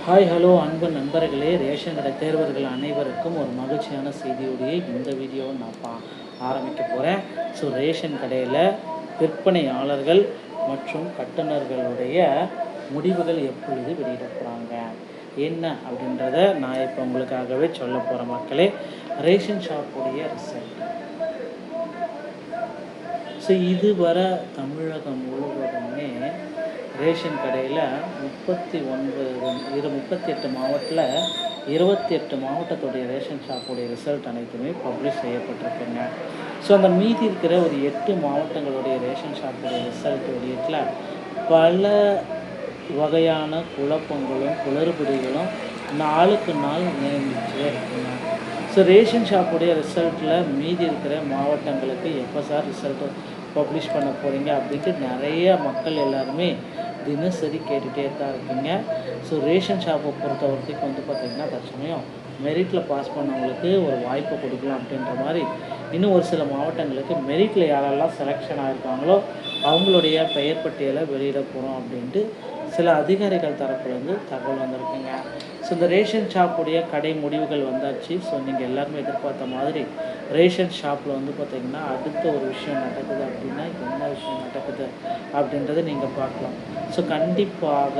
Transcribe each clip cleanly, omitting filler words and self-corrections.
Hi hello அன்பு நண்பர்களே, ration கடை தேர்வர்கள் அனைவருக்கும் ஒரு மகிழ்ச்சியான செய்தியோடைய இந்த வீடியோவை நான் ஆரம்பிக்க போகிறேன். ஸோ ரேஷன் கடையில் விற்பனையாளர்கள் மற்றும் கட்டுநர்களுடைய முடிவுகள் எப்பொழுது வெளியிட போகிறாங்க என்ன அப்படின்றத நான் இப்போ உங்களுக்காகவே சொல்ல போகிறேன் மக்களே. ரேஷன் ஷாப்புடைய ரிசல்ட் ஸோ இதுவரை தமிழகம் முழுவதுமே ரேஷன் கடையில் 38 மாவட்டத்தில் 28 மாவட்டத்துடைய ரேஷன் ஷாப்புடைய ரிசல்ட் அனைத்துமே பப்ளிஷ் செய்யப்பட்டிருக்குங்க. ஸோ அந்த மீதி இருக்கிற ஒரு 8 மாவட்டங்களுடைய ரேஷன் ஷாப்புடைய ரிசல்ட் வெளியீட்டில் பல வகையான குழப்பங்களும் குளறுபடிகளும் நாளுக்கு நாள் நியமிச்சே இருக்குங்க. ஸோ ரேஷன் ஷாப்புடைய ரிசல்ட்டில் மீதி இருக்கிற மாவட்டங்களுக்கு எப்போ சார் ரிசல்ட்டு பப்ளிஷ் பண்ண போகிறீங்க அப்படின்ட்டு நிறைய மக்கள் எல்லாருமே தினசரி கேட்டுகிட்டே தான் இருக்குங்க. ஸோ ரேஷன் ஷாப்பை பொறுத்த வரைக்கும் பார்த்திங்கன்னா தற்சமயம் மெரிட்டில் பாஸ் பண்ணவங்களுக்கு ஒரு வாய்ப்பு கொடுக்கலாம் அப்படின்ற மாதிரி இன்னும் ஒரு சில மாவட்டங்களுக்கு மெரிட்டில் யாரெல்லாம் செலெக்ஷன் ஆகிருக்காங்களோ அவங்களுடைய பெயர் பட்டியலை வெளியிட போகிறோம் அப்படின்ட்டு சில அதிகாரிகள் தரப்புலேருந்து தகவல் வந்திருக்குங்க. ஸோ இந்த ரேஷன் ஷாப்புடைய கடை முடிவுகள் வந்தாச்சு. ஸோ நீங்கள் எல்லாருமே எதிர்பார்த்த மாதிரி ரேஷன் ஷாப்பில் பார்த்திங்கன்னா அடுத்த ஒரு விஷயம் நடக்குது அப்படின்னா என்ன விஷயம் நடக்குது அப்படின்றத நீங்கள் பார்க்கலாம். ஸோ கண்டிப்பாக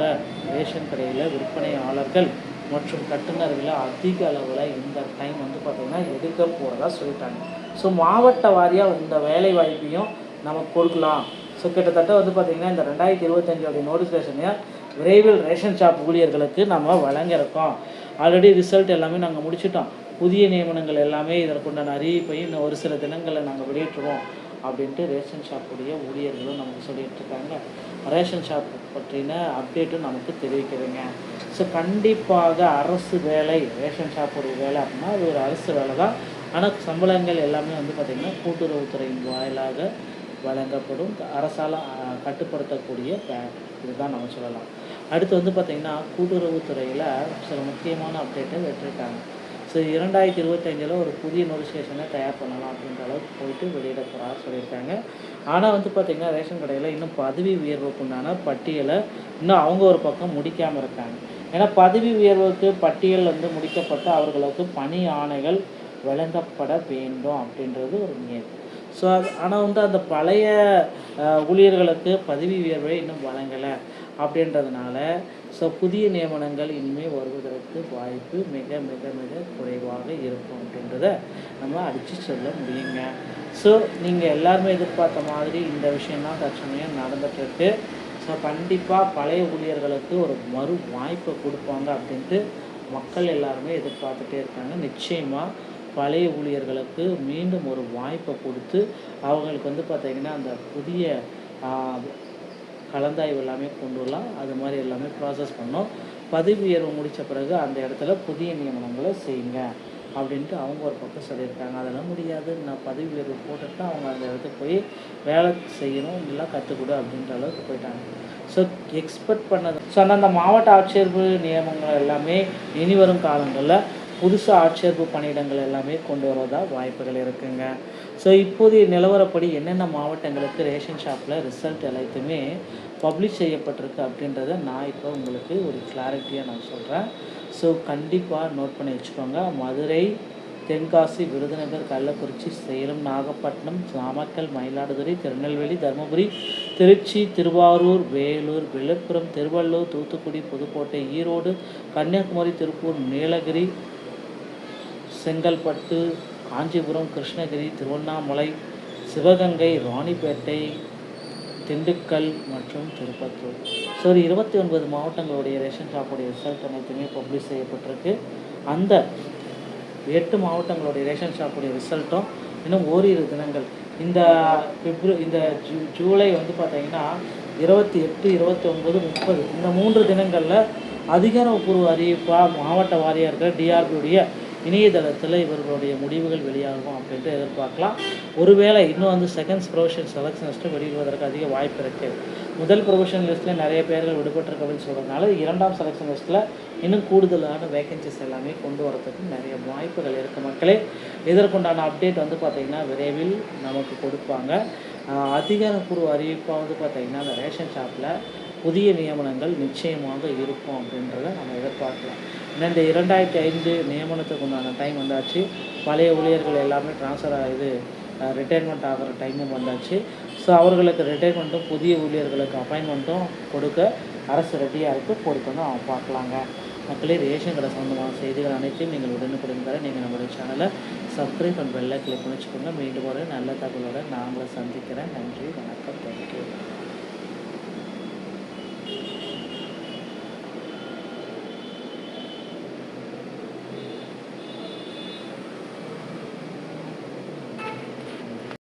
ரேஷன் கடையில் விற்பனையாளர்கள் மற்றும் கட்டுநர்களை அதிக அளவில் இந்த டைம் பார்த்திங்கன்னா எடுக்க போகிறதா சொல்லிட்டாங்க. ஸோ மாவட்ட வாரியாக இந்த வேலை வாய்ப்பையும் நமக்கு கொடுக்கலாம். ஸோ கிட்டத்தட்ட பார்த்திங்கன்னா இந்த 2025 நோட்டிஃபிகேஷனை விரைவில் ரேஷன் ஷாப் ஊழியர்களுக்கு நம்ம வழங்கியிருக்கோம். ஆல்ரெடி ரிசல்ட் எல்லாமே நாங்கள் முடிச்சிட்டோம். புதிய நியமனங்கள் எல்லாமே இதற்குண்டான அறிவிப்பையும் இன்னும் ஒரு சில தினங்களில் நாங்கள் வெளியிட்டுருவோம் அப்படின்ட்டு ரேஷன் ஷாப்புடைய ஊழியர்களும் நமக்கு சொல்லிகிட்டு இருக்காங்க. ரேஷன் ஷாப் பற்றின அப்டேட்டும் நமக்கு தெரிவிக்கிறதுங்க. ஸோ கண்டிப்பாக அரசு வேலை ரேஷன் ஷாப்புடைய வேலை அப்படின்னா அது ஒரு அரசு வேலை தான். ஆனால் சம்பளங்கள் எல்லாமே பார்த்திங்கன்னா கூட்டுறவுத்துறையின் வாயிலாக வழங்கப்படும் அரசால் கட்டுப்படுத்தக்கூடிய இதுதான் நம்ம சொல்லலாம். அடுத்து பார்த்திங்கன்னா கூட்டுறவுத்துறையில் சில முக்கியமான அப்டேட்டை வெற்றிருக்காங்க. ஸோ 2025 ஒரு புதிய நோட்டிஃபிகேஷனை தயார் பண்ணலாம் அப்படின்ற அளவுக்கு போயிட்டு வெளியிட போகிறா சொல்லியிருக்காங்க. ஆனால் பார்த்திங்கன்னா ரேஷன் கடையில் இன்னும் பதவி உயர்வுக்குண்டான பட்டியலை இன்னும் அவங்க ஒரு பக்கம் முடிக்காமல் இருக்காங்க. ஏன்னா பதவி உயர்வுக்கு பட்டியல் முடிக்கப்பட்டு அவர்களுக்கு பணி ஆணைகள் வழங்கப்பட வேண்டும் அப்படின்றது ஒரு நியதி. ஸோ ஆனால் அந்த பழைய ஊழியர்களுக்கு பதவி உயர்வை இன்னும் வழங்கலை அப்படின்றதுனால ஸோ புதிய நியமனங்கள் இனிமேல் வருவதற்கு வாய்ப்பு மிக மிக மிக குறைவாக இருக்கும் அப்படின்றத நம்ம அடித்து சொல்ல முடியுங்க. ஸோ நீங்கள் எல்லாருமே எதிர்பார்த்த மாதிரி இந்த விஷயம்தான் தற்சமயம் நடந்துகிட்ருக்கு. ஸோ கண்டிப்பாக பழைய ஊழியர்களுக்கு ஒரு மறு வாய்ப்பை கொடுப்பாங்க அப்படின்ட்டு மக்கள் எல்லாருமே எதிர்பார்த்துட்டே இருக்காங்க. நிச்சயமாக பழைய ஊழியர்களுக்கு மீண்டும் ஒரு வாய்ப்பை கொடுத்து அவங்களுக்கு பார்த்திங்கன்னா அந்த புதிய கலந்தாய்வு எல்லாமே கொண்டு வரலாம். அது மாதிரி எல்லாமே ப்ராசஸ் பண்ணோம். பதவி உயர்வு முடித்த பிறகு அந்த இடத்துல புதிய நியமனங்களை செய்யுங்க அப்படின்ட்டு அவங்க ஒரு பக்கம் சொல்லியிருக்காங்க. அதெல்லாம் முடியாது, நான் பதவி உயர்வு போட்டுட்டு அவங்க அந்த இடத்துக்கு போய் வேலை செய்யணும், இல்லை கற்றுக்கொடு அப்படின்ற அளவுக்கு போயிட்டாங்க. ஸோ எக்ஸ்பெக்ட் பண்ணது ஸோ அந்த மாவட்ட ஆட்சேர்ப்பு நியமனங்கள் எல்லாமே இனி வரும் காலங்களில் புதுசாக ஆட்சேர்ப்பு பணியிடங்கள் எல்லாமே கொண்டு வரதா வாய்ப்புகள் இருக்குங்க. ஸோ இப்போதைய நிலவரப்படி என்னென்ன மாவட்டங்களுக்கு ரேஷன் ஷாப்பில் ரிசல்ட் எல்லாத்தையுமே பப்ளிஷ் செய்யப்பட்டிருக்கு அப்படின்றத நான் இப்போ உங்களுக்கு ஒரு கிளாரிட்டியாக நான் சொல்கிறேன். ஸோ கண்டிப்பாக நோட் பண்ணி வச்சுக்கோங்க. மதுரை, தென்காசி, விருதுநகர், கள்ளக்குறிச்சி, சேலம், நாகப்பட்டினம், நாமக்கல், மயிலாடுதுறை, திருநெல்வேலி, தருமபுரி, திருச்சி, திருவாரூர், வேலூர், விழுப்புரம், திருவள்ளூர், தூத்துக்குடி, புதுக்கோட்டை, ஈரோடு, கன்னியாகுமரி, திருப்பூர், நீலகிரி, செங்கல்பட்டு, காஞ்சிபுரம், கிருஷ்ணகிரி, திருவண்ணாமலை, சிவகங்கை, ராணிப்பேட்டை, திண்டுக்கல் மற்றும் திருப்பத்தூர். ஸோ ஒரு 29 மாவட்டங்களுடைய ரேஷன் ஷாப்புடைய ரிசல்ட் அனைத்துமே பப்ளிஷ் செய்யப்பட்டிருக்கு. அந்த 8 மாவட்டங்களுடைய ரேஷன் ஷாப்புடைய ரிசல்ட்டும் இன்னும் ஓரிரு தினங்கள் இந்த ஜூலை பார்த்திங்கன்னா 28, 29, 30 இந்த 3 தினங்களில் அதிகாரப்பூர்வ அறிவிப்பாக மாவட்ட வாரியாக இருக்கிற டிஆர்பியுடைய இணையதளத்தில் இவர்களுடைய முடிவுகள் வெளியாகும் அப்படின்ட்டு எதிர்பார்க்கலாம். ஒருவேளை இன்னும் செகண்ட் ப்ரொவிஷன் செலக்ஷன் லிஸ்ட்டு வெளியிடுவதற்கு அதிக வாய்ப்பு இருக்குது. முதல் ப்ரொவிஷன் லிஸ்ட்டில் நிறைய பேர்கள் விடுபட்டிருக்க அப்படின்னு சொல்கிறதுனால 2ஆம் செலக்ஷன் லிஸ்ட்டில் இன்னும் கூடுதலான வேகன்சிஸ் எல்லாமே கொண்டு வரதுக்கு நிறைய வாய்ப்புகள் இருக்குது மக்களே. இதற்குண்டான அப்டேட் பார்த்திங்கன்னா விரைவில் நமக்கு கொடுப்பாங்க. அதிகாரப்பூர்வ அறிவிப்பாக பார்த்திங்கன்னா அந்த ரேஷன் ஷாப்பில் புதிய நியமனங்கள் நிச்சயமாக இருக்கும் அப்படின்றத நம்ம எதிர்பார்க்கலாம். ஏன்னா இந்த 2005 நியமனத்துக்கு உண்டான டைம் வந்தாச்சு. பழைய ஊழியர்கள் எல்லாமே ரிட்டையர்மெண்ட் ஆகிற டைமும் வந்தாச்சு. ஸோ அவர்களுக்கு ரிட்டையர்மெண்ட்டும் புதிய ஊழியர்களுக்கு அப்பாயின்மெண்ட்டும் கொடுக்க அரசு ரெடியாக இருக்குது. பொறுத்து பார்க்கலாங்க. மக்களே, ரேஷன் கடை சம்பந்தமான செய்திகள் அனைத்தையும் நீங்கள் உடனுக்குடன் பெற நீங்கள் நம்மளுடைய சேனலை சப்ஸ்கிரைப் அண்ட் பெல்லை கிளிக் பண்ணி வச்சுக்கோங்க. மீண்டும் ஒரு நல்ல தகவலோடு நான் உங்களை சந்திக்கிறேன். நன்றி, வணக்கம், தேங்க்யூ.